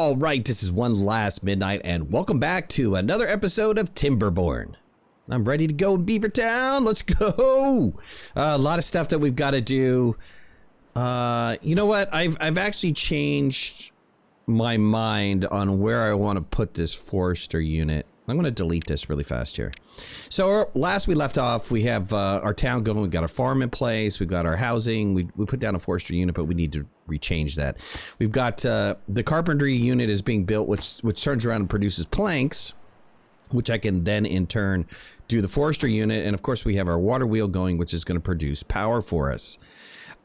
All right, this is OneLastMidnight, and welcome back to another episode of Timberborn. I'm ready to go, Beaver Town. Let's go. A lot of stuff that we've got to do. You know what? I've actually changed my mind on where I want to put this forester unit. I'm going to delete this really fast here. So last we left off, we have our town going. We've got our farm in place. We've got our housing. We put down a forestry unit, but we need to rechange that. We've got the carpentry unit is being built, which turns around and produces planks, which I can then in turn do the forestry unit. And of course, we have our water wheel going, which is going to produce power for us.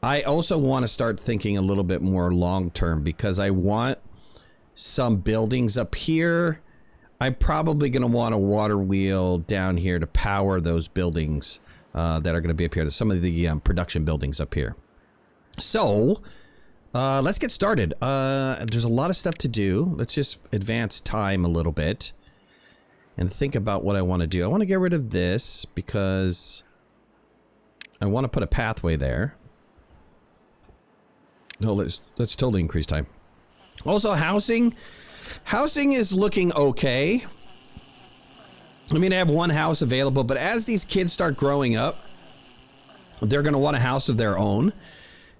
I also want to start thinking a little bit more long term because I want some buildings up here. I'm probably going to want a water wheel down here to power those buildings that are going to be up here. Some of the production buildings up here. So let's get started. There's a lot of stuff to do. Let's just advance time a little bit and think about what I want to do. I want to get rid of this because I want to put a pathway there. No, let's totally increase time. Also, housing. Housing is looking okay. I mean, I have one house available, but as these kids start growing up, they're going to want a house of their own.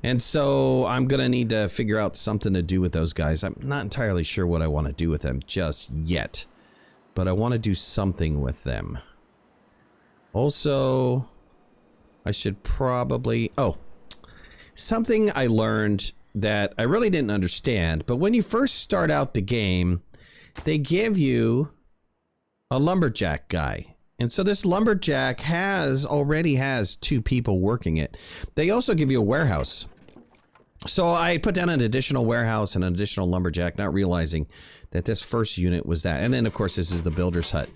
And so I'm going to need to figure out something to do with those guys. I'm not entirely sure what I want to do with them just yet, but I want to do something with them. Also, I should probably... Oh, something I learned that I really didn't understand, but when you first start out the game, they give you a lumberjack guy. And so this lumberjack already has 2 people working it. They also give you a warehouse. So I put down an additional warehouse and an additional lumberjack, not realizing that this first unit was that. And then of course this is the builder's hut.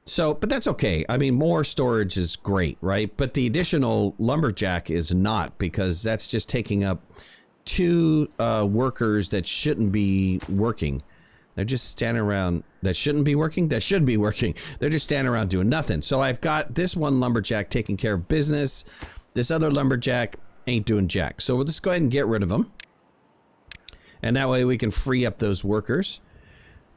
So, but that's okay. I mean, more storage is great, right? But the additional lumberjack is not, because that's just taking up 2 workers that shouldn't be working. They're just standing around. That shouldn't be working? That should be working. They're just standing around doing nothing. So I've got this one lumberjack taking care of business. This other lumberjack ain't doing jack. So we'll just go ahead and get rid of them. And that way we can free up those workers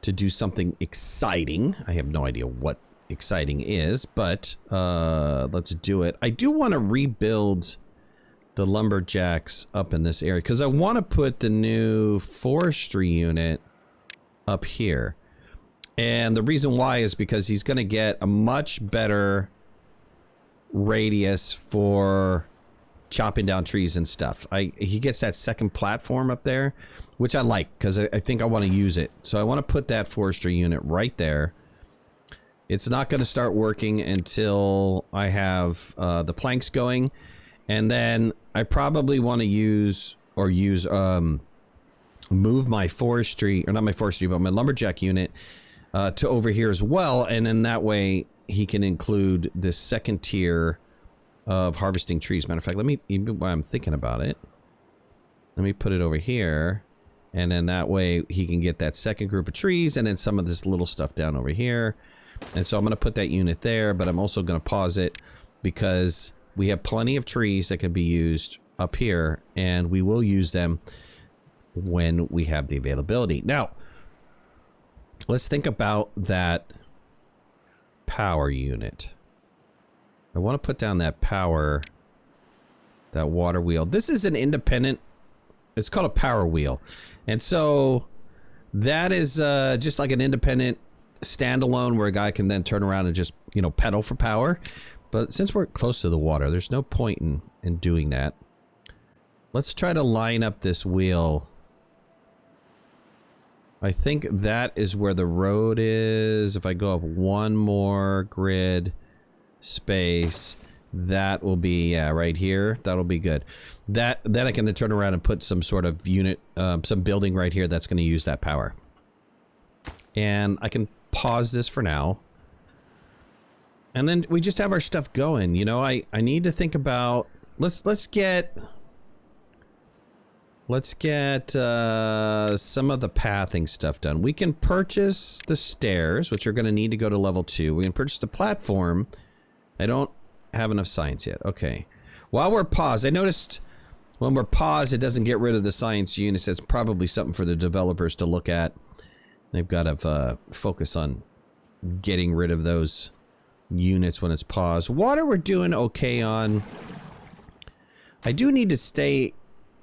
to do something exciting. I have no idea what exciting is, but let's do it. I do want to rebuild the lumberjacks up in this area because I want to put the new forestry unit up here. And the reason why is because he's going to get a much better radius for chopping down trees and stuff. He gets that second platform up there, which I like because I think I want to use it. So I want to put that forestry unit right there. It's not going to start working until I have the planks going. And then I probably want to move my forestry, or not my forestry, but my lumberjack unit to over here as well. And then that way he can include this second tier of harvesting trees. Matter of fact, even while I'm thinking about it, let me put it over here. And then that way he can get that second group of trees and then some of this little stuff down over here. And so I'm going to put that unit there, but I'm also going to pause it because we have plenty of trees that can be used up here, and we will use them when we have the availability. Now, let's think about that power unit. I want to put down that water wheel. This is an independent, it's called a power wheel. And so that is just like an independent standalone where a guy can then turn around and just, you know, pedal for power. But since we're close to the water, there's no point in doing that. Let's try to line up this wheel. I think that is where the road is. If I go up one more grid space, that will be right here. That'll be good. Then I can turn around and put some sort of unit, some building right here that's going to use that power. And I can pause this for now. And then we just have our stuff going. You know, I need to think about, let's get some of the pathing stuff done. We can purchase the stairs, which are going to need to go to level 2. We can purchase the platform. I don't have enough science yet. Okay. While we're paused, I noticed when we're paused, it doesn't get rid of the science units. It's probably something for the developers to look at They've got to focus on getting rid of those units when it's paused. Water we're doing okay on. I do need to stay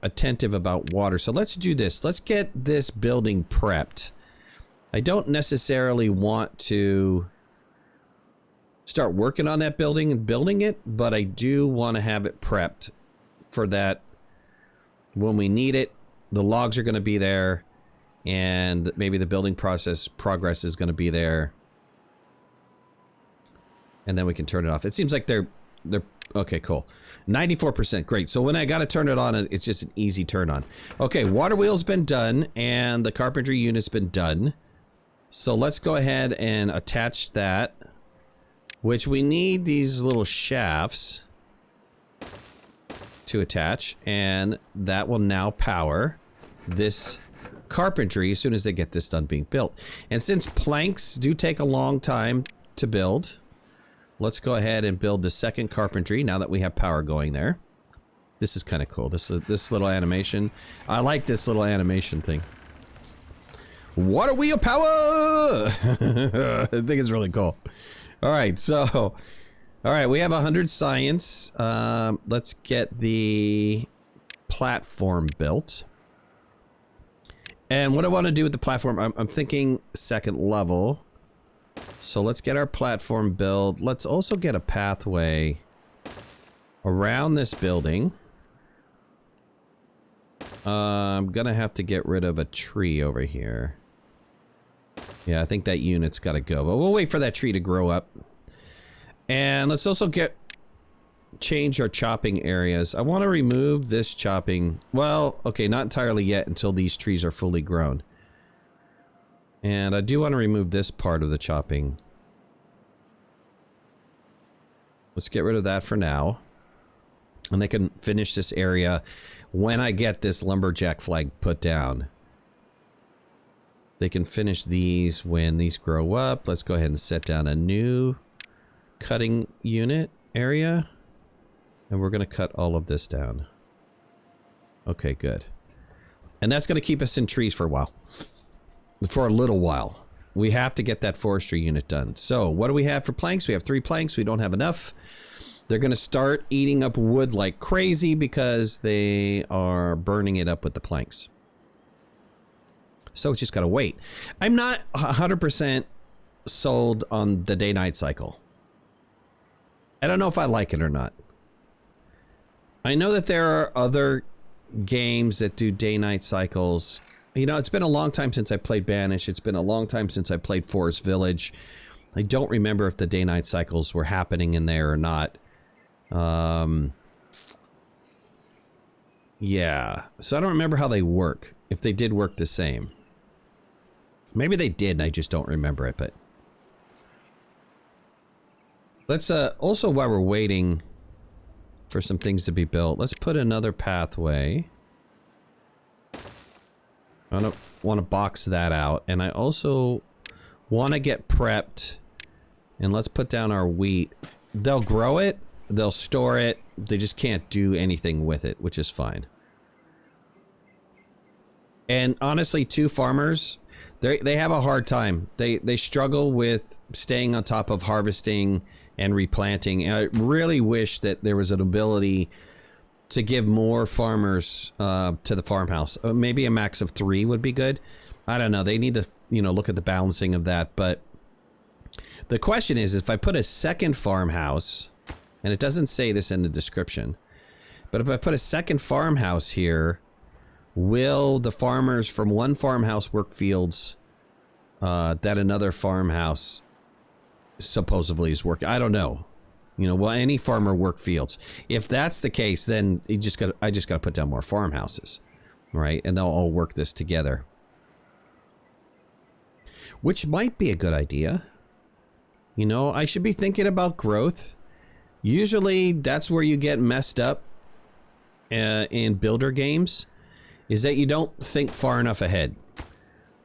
attentive about water, so let's do this. Let's get this building prepped. I don't necessarily want to start working on that building and building it, but I do want to have it prepped for that when we need it. The logs are going to be there, and maybe the building progress is going to be there, and then we can turn it off. It seems like they're okay. Cool. 94%. Great. So when I got to turn it on, it's just an easy turn on. Okay, water wheel's been done, and the carpentry unit's been done. So let's go ahead and attach that, which we need these little shafts to attach, and that will now power this carpentry as soon as they get this done being built. And since planks do take a long time to build, let's go ahead and build the second carpentry now that we have power going there. This is kind of cool. This little animation. I like this little animation thing. Water wheel power! I think it's really cool. All right, so, all right, we have 100 science. Let's get the platform built. And what I want to do with the platform, I'm thinking second level. So let's get our platform built. Let's also get a pathway around this building. I'm gonna have to get rid of a tree over here. Yeah, I think that unit's got to go, but we'll wait for that tree to grow up. And let's also change our chopping areas. I want to remove this chopping. Well, okay, not entirely yet until these trees are fully grown. And I do want to remove this part of the chopping. Let's get rid of that for now. And I can finish this area when I get this lumberjack flag put down. They can finish these when these grow up. Let's go ahead and set down a new cutting unit area. And we're going to cut all of this down. Okay, good. And that's going to keep us in trees for a while. For a little while. We have to get that forestry unit done. So, what do we have for planks? We have 3 planks. We don't have enough. They're going to start eating up wood like crazy because they are burning it up with the planks. So, it's just got to wait. I'm not 100% sold on the day-night cycle. I don't know if I like it or not. I know that there are other games that do day-night cycles. You know, it's been a long time since I played Banish. It's been a long time since I played Forest Village. I don't remember if the day-night cycles were happening in there or not. Yeah. So I don't remember how they work. If they did work the same. Maybe they did and I just don't remember it, but... Let's, also while we're waiting for some things to be built, let's put another pathway. I want to box that out, and I also want to get prepped, and let's put down our wheat. They'll grow it, they'll store it, they just can't do anything with it, which is fine. And honestly, 2 farmers, they have a hard time. They struggle with staying on top of harvesting and replanting. And I really wish that there was an ability to give more farmers to the farmhouse. Maybe a max of 3 would be good. I don't know. They need to, you know, look at the balancing of that. But the question is, if I put a second farmhouse, and it doesn't say this in the description, but if I put a second farmhouse here, will the farmers from one farmhouse work fields that another farmhouse supposedly is working? I don't know. You know, will any farmer work fields? If that's the case, then I just got to put down more farmhouses, right? And they'll all work this together, which might be a good idea. You know, I should be thinking about growth. Usually, that's where you get messed up in builder games, is that you don't think far enough ahead,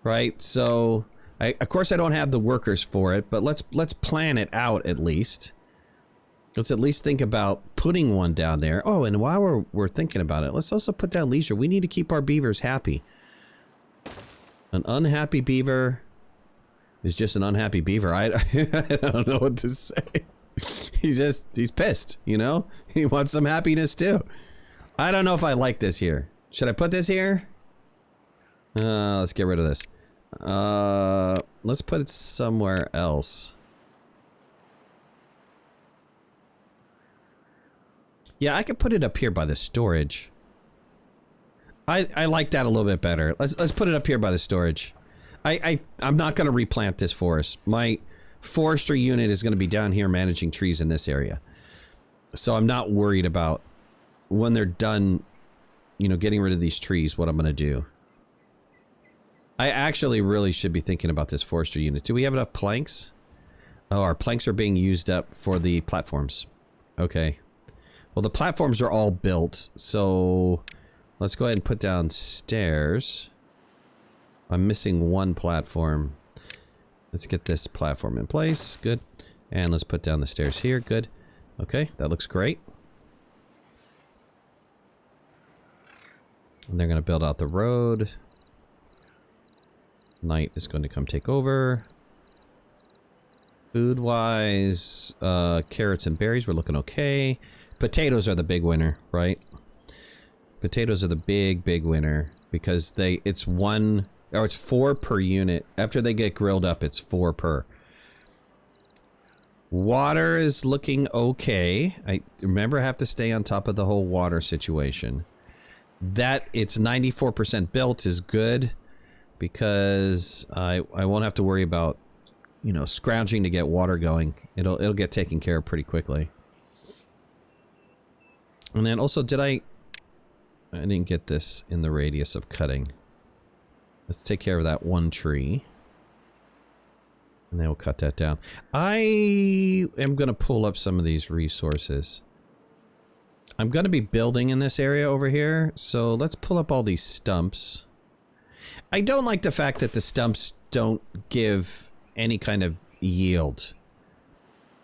right? So, of course, I don't have the workers for it, but let's plan it out at least. Let's at least think about putting one down there. Oh, and while we're thinking about it, let's also put down leisure. We need to keep our beavers happy. An unhappy beaver is just an unhappy beaver. I don't know what to say. He's pissed, you know? He wants some happiness too. I don't know if I like this here. Should I put this here? Let's get rid of this. Let's put it somewhere else. Yeah, I could put it up here by the storage. I like that a little bit better. Let's put it up here by the storage. I'm not going to replant this forest. My forestry unit is going to be down here managing trees in this area. So I'm not worried about when they're done, you know, getting rid of these trees, what I'm going to do. I actually really should be thinking about this forestry unit. Do we have enough planks? Oh, our planks are being used up for the platforms. Okay. Well, the platforms are all built, so let's go ahead and put down stairs. I'm missing one platform. Let's get this platform in place. Good. And let's put down the stairs here. Good. Okay, that looks great. And they're going to build out the road. Night is going to come take over. Food-wise, carrots and berries, we're looking okay. Potatoes are the big winner, right? Potatoes are the big winner because it's 4 per unit. After they get grilled up, it's 4 per. Water is looking okay. I have to stay on top of the whole water situation. That it's 94% built is good because I won't have to worry about, you know, scrounging to get water going. It'll get taken care of pretty quickly. And then also, I didn't get this in the radius of cutting. Let's take care of that one tree. And then we'll cut that down. I am going to pull up some of these resources. I'm going to be building in this area over here. So let's pull up all these stumps. I don't like the fact that the stumps don't give any kind of yield.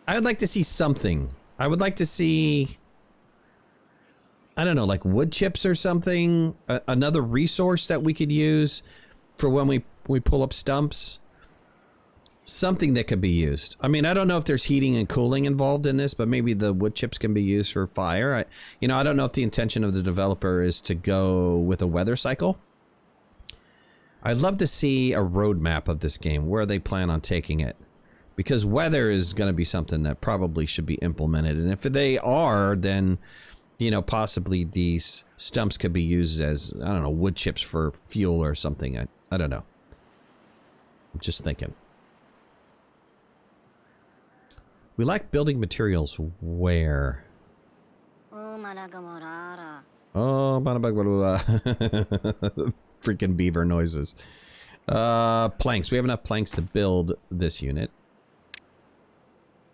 I would like to see something. I would like to see, I don't know, like wood chips or something. Another resource that we could use for when we pull up stumps. Something that could be used. I mean, I don't know if there's heating and cooling involved in this, but maybe the wood chips can be used for fire. I don't know if the intention of the developer is to go with a weather cycle. I'd love to see a roadmap of this game, where they plan on taking it. Because weather is going to be something that probably should be implemented. And if they are, then, you know, possibly these stumps could be used as, I don't know, wood chips for fuel or something. I don't know. I'm just thinking. We lack building materials. Where? Oh, freaking beaver noises. Planks. We have enough planks to build this unit.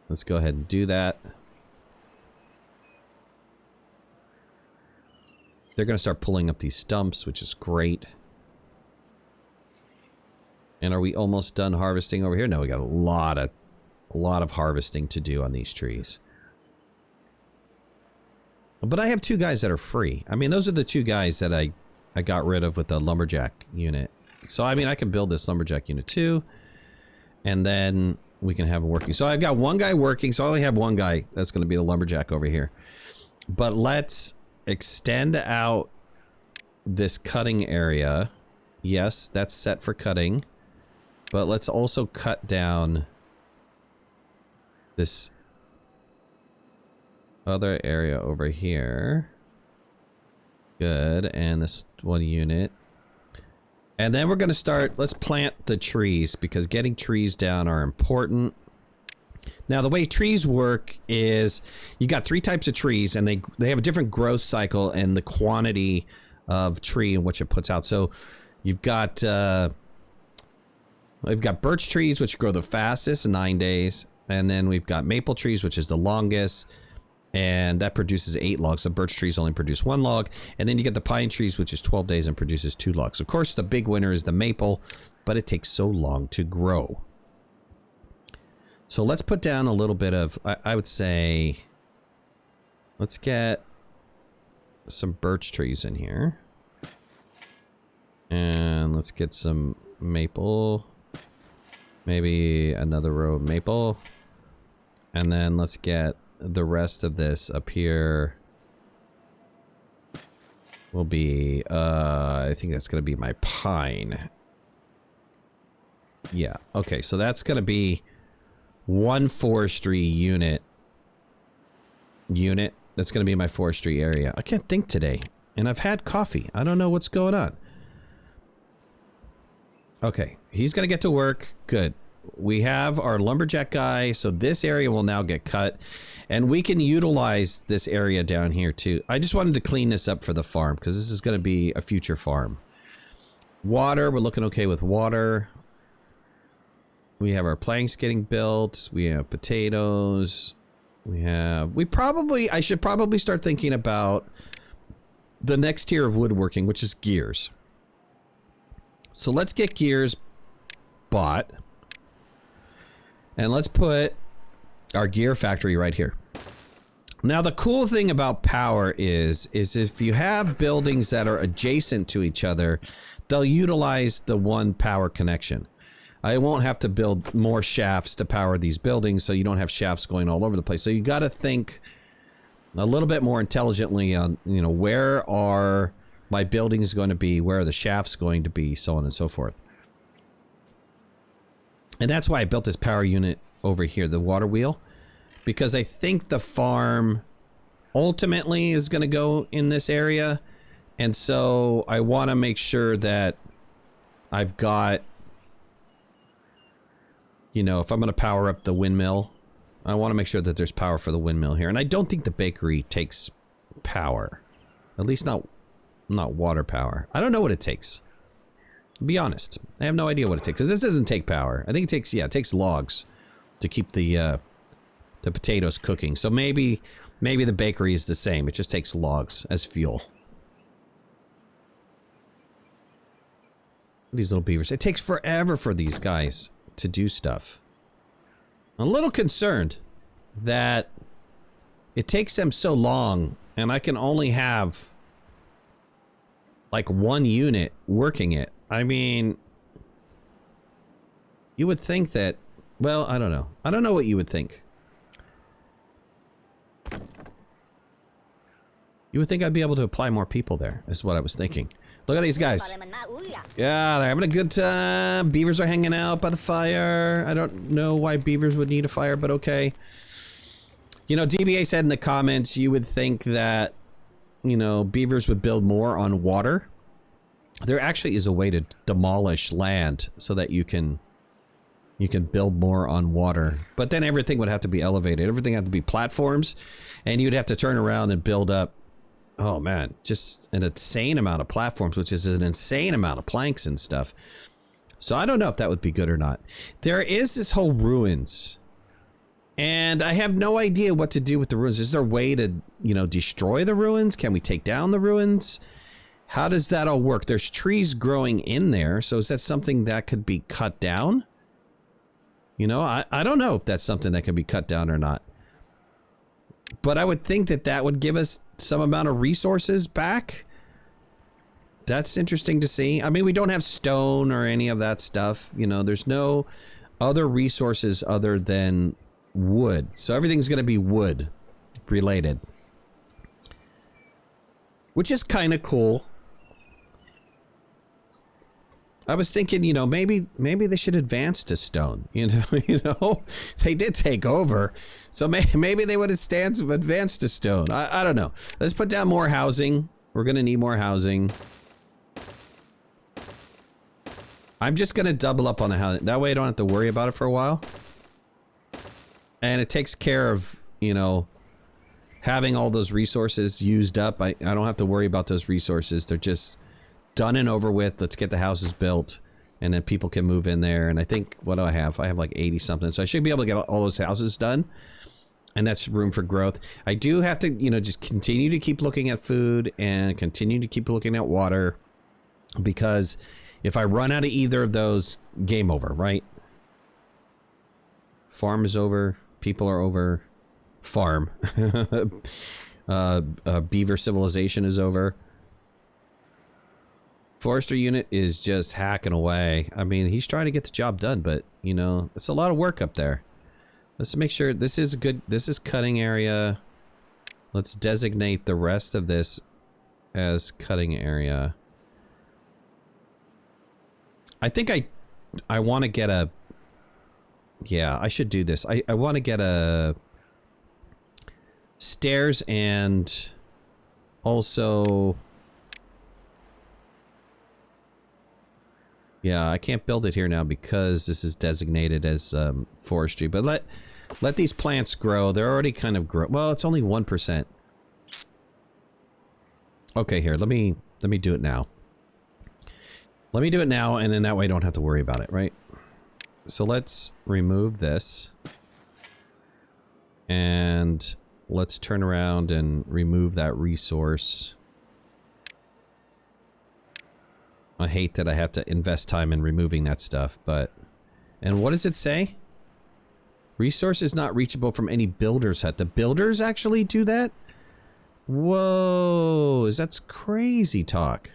Let's go ahead and do that. They're going to start pulling up these stumps, which is great. And are we almost done harvesting over here? No, we got a lot of harvesting to do on these trees. But I have 2 guys that are free. I mean, those are the 2 guys that I got rid of with the lumberjack unit. So, I mean, I can build this lumberjack unit too. And then we can have it working. So, I've got 1 guy working. So, I only have 1 guy that's going to be the lumberjack over here. But let's extend out this cutting area. Yes, that's set for cutting. But let's also cut down this other area over here. Good. And this 1 unit. And then we're going to start, let's plant the trees because getting trees down are important. Now the way trees work is you got 3 types of trees and they have a different growth cycle and the quantity of tree and which it puts out. So you've got we've got birch trees which grow the fastest, 9 days. And then we've got maple trees, which is the longest, and that produces 8 logs. The birch trees only produce 1 log. And then you get the pine trees, which is 12 days and produces 2 logs. Of course, the big winner is the maple, but it takes so long to grow. So let's put down a little bit of, I would say, let's get some birch trees in here. And let's get some maple Maybe another row of maple. And then let's get the rest of this up here. Will be, I think that's going to be my pine. Yeah, okay, so that's going to be one forestry unit. That's going to be my forestry area. I can't think today. And I've had coffee. I don't know what's going on. Okay, he's going to get to work. Good. We have our lumberjack guy, so this area will now get cut. And we can utilize this area down here too. I just wanted to clean this up for the farm because this is going to be a future farm. Water, we're looking okay with water. We have our planks getting built. We have potatoes. I should probably start thinking about the next tier of woodworking, which is gears. So let's get gears bought. And let's put our gear factory right here. Now, the cool thing about power is if you have buildings that are adjacent to each other, they'll utilize the one power connection. I won't have to build more shafts to power these buildings, so you don't have shafts going all over the place. So you got to think a little bit more intelligently on, you know, where are my buildings going to be, where are the shafts going to be, so on and so forth. And that's why I built this power unit over here, the water wheel, because I think the farm ultimately is going to go in this area. And so I want to make sure that I've got, you know, if I'm going to power up the windmill, I want to make sure that there's power for the windmill here. And I don't think the bakery takes power, at least not water power. I don't know what it takes. Be honest, I have no idea what it takes, because this doesn't take power. I think it takes, yeah, it takes logs to keep the potatoes cooking. So maybe the bakery is the same. It just takes logs as fuel. These little beavers. It takes forever for these guys to do stuff. I'm a little concerned that it takes them so long, and I can only have like one unit working it. I mean, you would think that, well, I don't know. I don't know what you would think. You would think I'd be able to apply more people there, is what I was thinking. Look at these guys. Yeah, they're having a good time. Beavers are hanging out by the fire. I don't know why beavers would need a fire, but okay. You know, DBA said in the comments, you would think that, you know, beavers would build more on water. There actually is a way to demolish land so that you can build more on water. But then everything would have to be elevated. Everything had to be platforms, and you'd have to turn around and build up, oh man, just an insane amount of platforms, which is an insane amount of planks and stuff. So I don't know if that would be good or not. There is this whole ruins, and I have no idea what to do with the ruins. Is there a way to, you know, destroy the ruins? Can we take down the ruins? How does that all work? There's trees growing in there, so is that something that could be cut down? You know, I don't know if that's something that can be cut down or not. But I would think that that would give us some amount of resources back. That's interesting to see. I mean, we don't have stone or any of that stuff. You know, there's no other resources other than wood. So everything's going to be wood related. Which is kind of cool. I was thinking, you know, maybe they should advance to stone. You know, they did take over, so maybe they would advance to stone. I don't know. Let's put down more housing. We're gonna need more housing. I'm just gonna double up on the housing. That way I don't have to worry about it for a while. And it takes care of, you know, having all those resources used up. I don't have to worry about those resources. They're just done and over with. Let's get the houses built, and then people can move in there. And I think, what do I have? I have like 80 something, so I should be able to get all those houses done, and that's room for growth. I do have to, you know, just continue to keep looking at food and continue to keep looking at water, because if I run out of either of those, game over, right? Farm is over, people are over, farm. Beaver civilization is over. Forestry unit is just hacking away. I mean, he's trying to get the job done, but, you know, it's a lot of work up there. Let's make sure this is good. This is cutting area. Let's designate the rest of this as cutting area. I think I want to get a... Yeah, I should do this. I want to get a... stairs and also... Yeah, I can't build it here now because this is designated as forestry. But let these plants grow. They're already kind of grow. Well, it's only 1%. Okay, here. Let me do it now. Let me do it now, and then that way I don't have to worry about it, right? So let's remove this. And let's turn around and remove that resource. I hate that I have to invest time in removing that stuff, but... And what does it say? Resource is not reachable from any builder's hut. The builders actually do that? Whoa, that's crazy talk.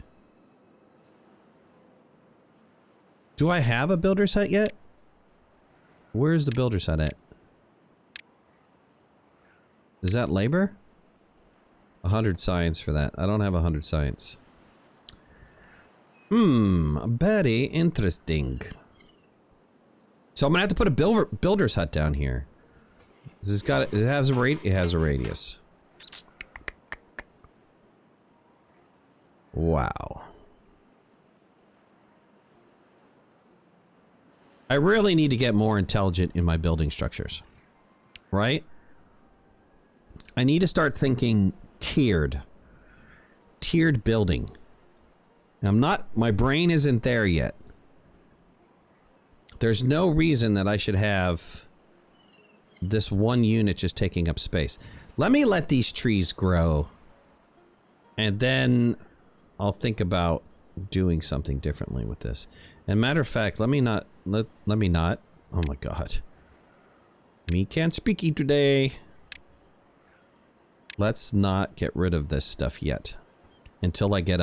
Do I have a builder's hut yet? Where's the builder's hut at? Is that labor? 100 science for that. I don't have 100 science. Very interesting. So I'm gonna have to put a builder's hut down here. This got it has a radius. Wow. I really need to get more intelligent in my building structures. Right? I need to start thinking tiered building. My brain isn't there yet. There's no reason that I should have this one unit just taking up space. Let these trees grow. And then I'll think about doing something differently with this. And matter of fact, let me not. Oh my god. Me can't speaky today. Let's not get rid of this stuff yet. Until I get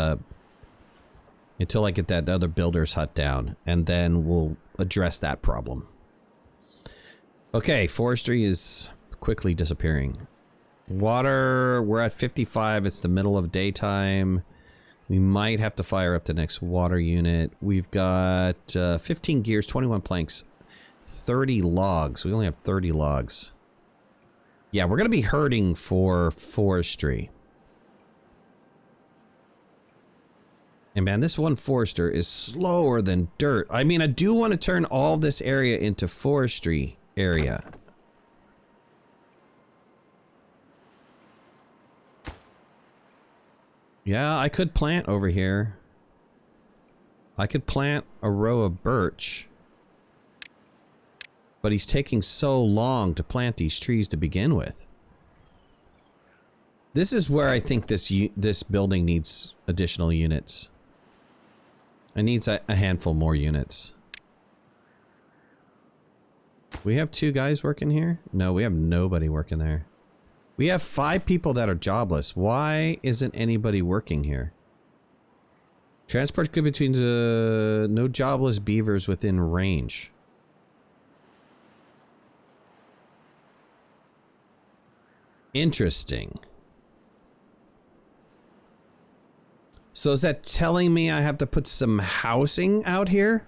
that other builder's hut down, and then we'll address that problem. Okay, forestry is quickly disappearing. Water, we're at 55. It's the middle of daytime. We might have to fire up the next water unit. We've got 15 gears, 21 planks, 30 logs. We only have 30 logs. Yeah, we're going to be hurting for forestry. And man, this one forester is slower than dirt. I mean, I do want to turn all this area into forestry area. Yeah, I could plant over here. I could plant a row of birch. But he's taking so long to plant these trees to begin with. This is where I think this building needs additional units. It needs a handful more units. We have 2 guys working here? No, we have nobody working there. We have 5 people that are jobless. Why isn't anybody working here? Transport could between the no jobless beavers within range. Interesting. So is that telling me I have to put some housing out here?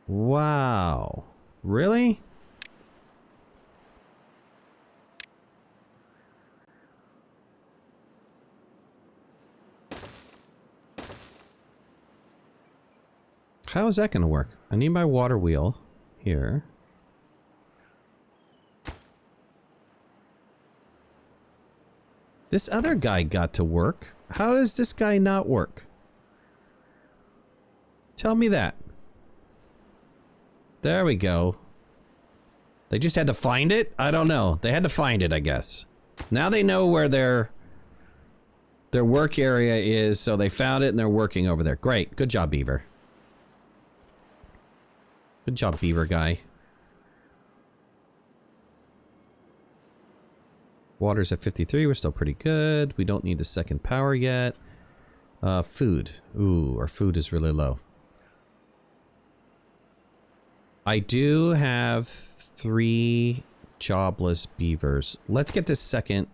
Wow. Really? How is that going to work? I need my water wheel here. This other guy got to work. How does this guy not work? Tell me that. There we go. They just had to find it? I don't know. They had to find it, I guess. Now they know where their work area is, so they found it and they're working over there. Great. Good job, Beaver. Good job, Beaver guy. Water's at 53. We're still pretty good. We don't need the second power yet. Food. Ooh, our food is really low. I do have 3 jobless beavers. Let's get this second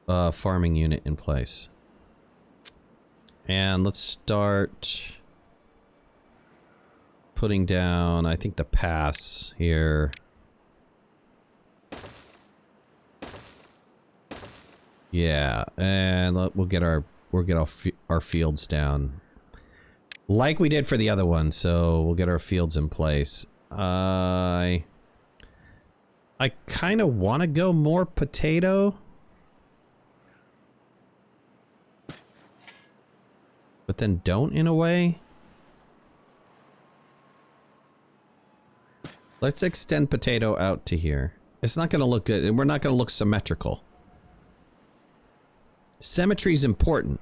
farming unit in place. And let's start putting down, I think, the pass here. Yeah, and we'll get our fields down like we did for the other one. So we'll get our fields in place. I kind of want to go more potato, but then don't in a way. Let's extend potato out to here. It's not going to look good, and we're not going to look symmetrical. Symmetry is important.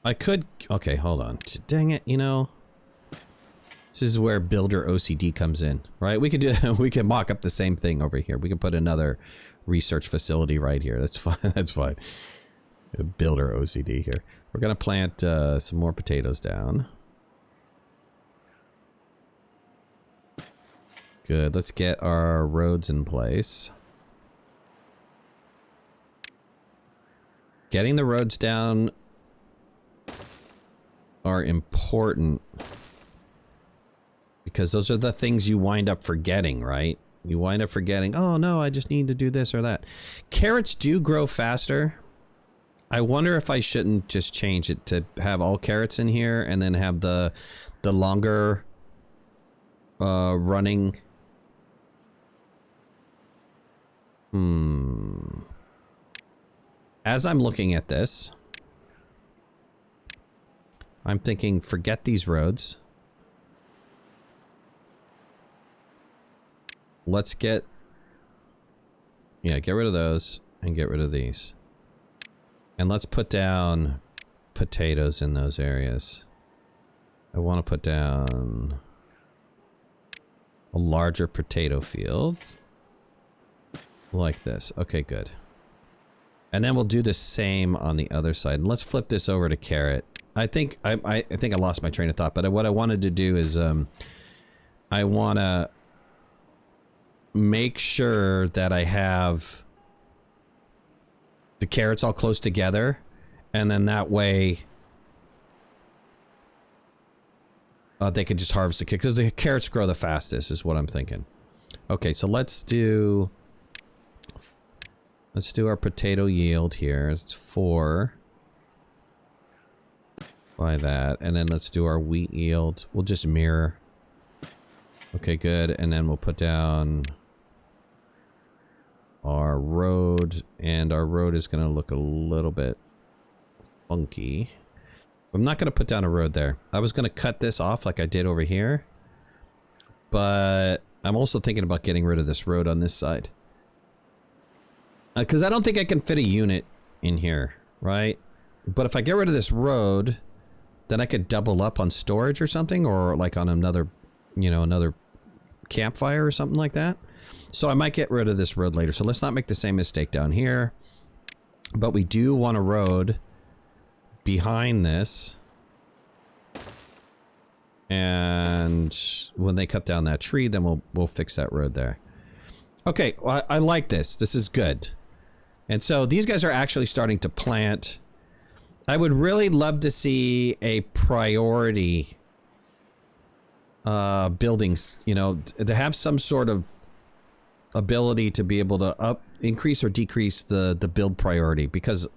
I could... Okay, hold on. Dang it, you know. This is where builder OCD comes in, right? We could do... We could mock up the same thing over here. We could put another research facility right here. That's fine. That's fine. Builder OCD here. We're going to plant some more potatoes down. Good. Let's get our roads in place. Getting the roads down are important because those are the things you wind up forgetting, right? You wind up forgetting, oh no, I just need to do this or that. Carrots do grow faster. I wonder if I shouldn't just change it to have all carrots in here and then have the longer running. As I'm looking at this, I'm thinking, forget these roads. Let's get... Yeah, get rid of those and get rid of these. And let's put down potatoes in those areas. I want to put down a larger potato field. Like this. Okay, good. And then we'll do the same on the other side. And let's flip this over to carrot. I think I think I lost my train of thought, but what I wanted to do is I want to make sure that I have the carrots all close together, and then that way they could just harvest the carrots, because the carrots grow the fastest is what I'm thinking. Okay, so let's do our potato yield here. It's 4 by that, and then let's do our wheat yield. We'll just mirror. Okay, good. And then we'll put down our road, and our road is going to look a little bit funky. I'm not going to put down a road there. I was going to cut this off like I did over here, but I'm also thinking about getting rid of this road on this side. Because I don't think I can fit a unit in here, right? But if I get rid of this road, then I could double up on storage or something, or like on another, you know, another campfire or something like that. So I might get rid of this road later. So let's not make the same mistake down here. But we do want a road behind this. And when they cut down that tree, then we'll fix that road there. Okay, well, I like this. This is good. And so these guys are actually starting to plant. I would really love to see a priority buildings, you know, to have some sort of ability to be able to increase or decrease the build priority, because,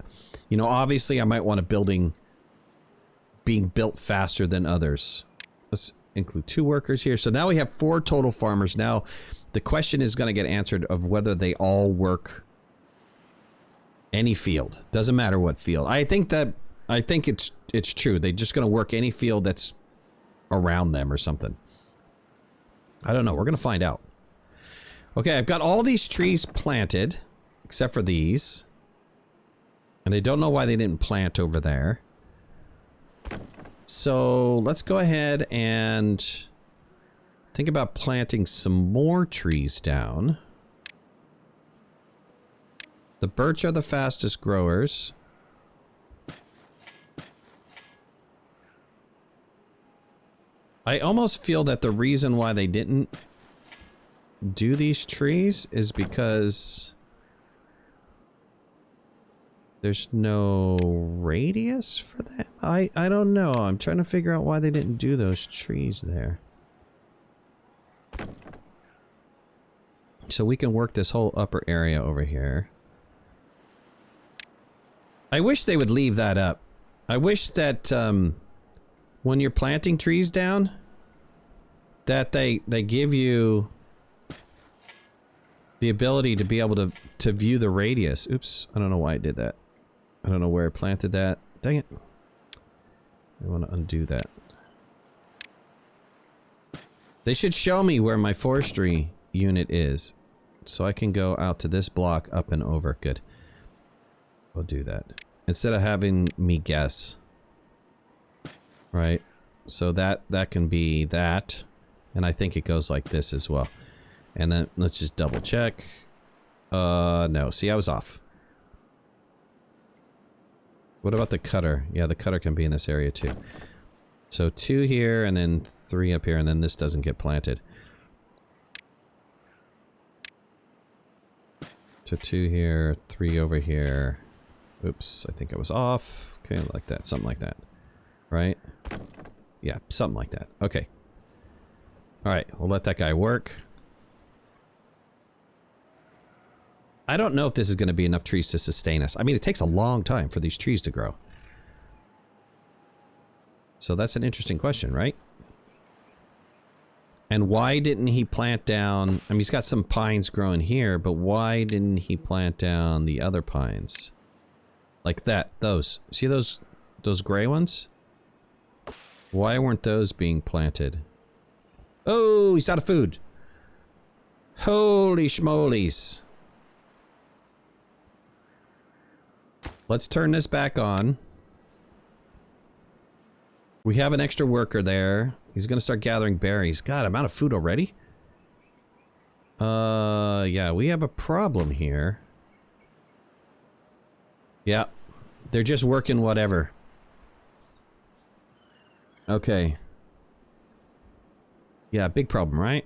you know, obviously I might want a building being built faster than others. Let's include 2 workers here. So now we have 4 total farmers. Now the question is going to get answered of whether they all work any field. Doesn't matter what field. I think it's true. They're just going to work any field that's around them or something. I don't know. We're going to find out. Okay, I've got all these trees planted, except for these. And I don't know why they didn't plant over there. So let's go ahead and think about planting some more trees down. The birch are the fastest growers. I almost feel that the reason why they didn't do these trees is because there's no radius for them. I don't know. I'm trying to figure out why they didn't do those trees there. So we can work this whole upper area over here. I wish they would leave that up. I wish that when you're planting trees down, that they give you the ability to be able to view the radius. Oops, I don't know why I did that. I don't know where I planted that. Dang it. I want to undo that. They should show me where my forestry unit is, so I can go out to this block, up and over. Good. We'll do that. Instead of having me guess. Right? So that can be that. And I think it goes like this as well. And then let's just double check. No. See, I was off. What about the cutter? Yeah, the cutter can be in this area too. So 2 here and then 3 up here, and then this doesn't get planted. So 2 here, 3 over here. Oops, I think I was off. Okay, like that. Something like that. Right? Yeah, something like that. Okay. Alright, we'll let that guy work. I don't know if this is going to be enough trees to sustain us. I mean, it takes a long time for these trees to grow. So that's an interesting question, right? And why didn't he plant down... I mean, he's got some pines growing here, but why didn't he plant down the other pines? Like that, those. See those gray ones? Why weren't those being planted? Oh, he's out of food. Holy schmolies. Let's turn this back on. We have an extra worker there. He's gonna start gathering berries. God, I'm out of food already? Yeah, we have a problem here. Yeah. They're just working whatever. Okay. Yeah, big problem, right?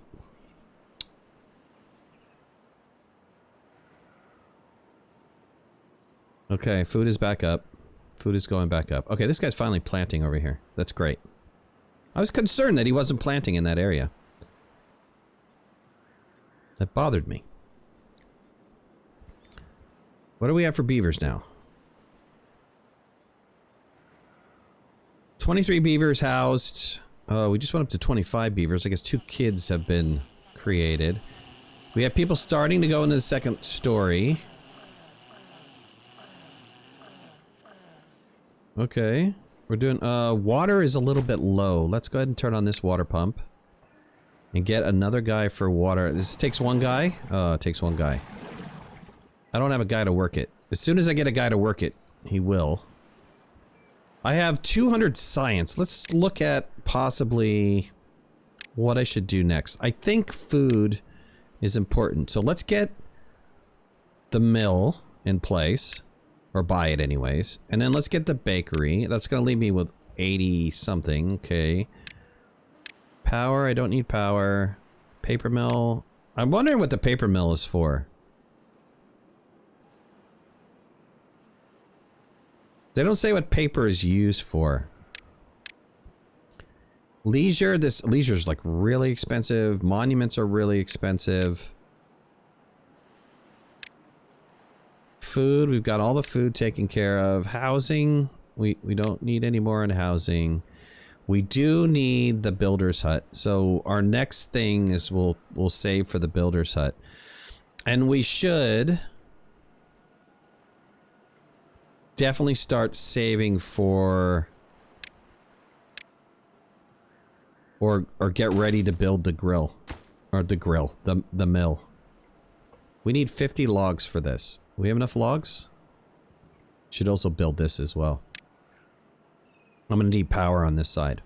Okay, food is back up. Food is going back up. Okay, this guy's finally planting over here. That's great. I was concerned that he wasn't planting in that area. That bothered me. What do we have for beavers now? 23 beavers housed. Oh, we just went up to 25 beavers. I guess 2 kids have been created. We have people starting to go into the second story. Okay. We're doing, water is a little bit low. Let's go ahead and turn on this water pump. And get another guy for water. This takes 1 guy? It takes 1 guy. I don't have a guy to work it. As soon as I get a guy to work it, he will. I have 200 science. Let's look at possibly what I should do next. I think food is important. So let's get the mill in place. Or buy it anyways. And then let's get the bakery. That's going to leave me with 80 something. Okay. Power. I don't need power. Paper mill. I'm wondering what the paper mill is for. They don't say what paper is used for. Leisure. This leisure's like really expensive. Monuments are really expensive. Food, we've got all the food taken care of. Housing, we don't need any more in housing. We do need the builder's hut. So our next thing is we'll save for the builder's hut. And we should definitely start saving for or get ready to build the grill. Or the mill. We need 50 logs for this. We have enough logs? Should also build this as well. I'm gonna need power on this side.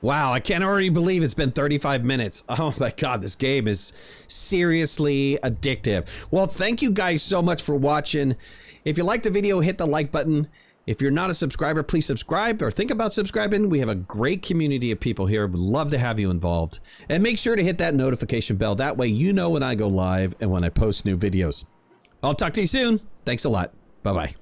Wow, I can't already believe it's been 35 minutes. Oh my God, this game is seriously addictive. Well, thank you guys so much for watching. If you liked the video, hit the like button. If you're not a subscriber, please subscribe or think about subscribing. We have a great community of people here. Would love to have you involved. And make sure to hit that notification bell. That way you know when I go live and when I post new videos. I'll talk to you soon. Thanks a lot. Bye-bye.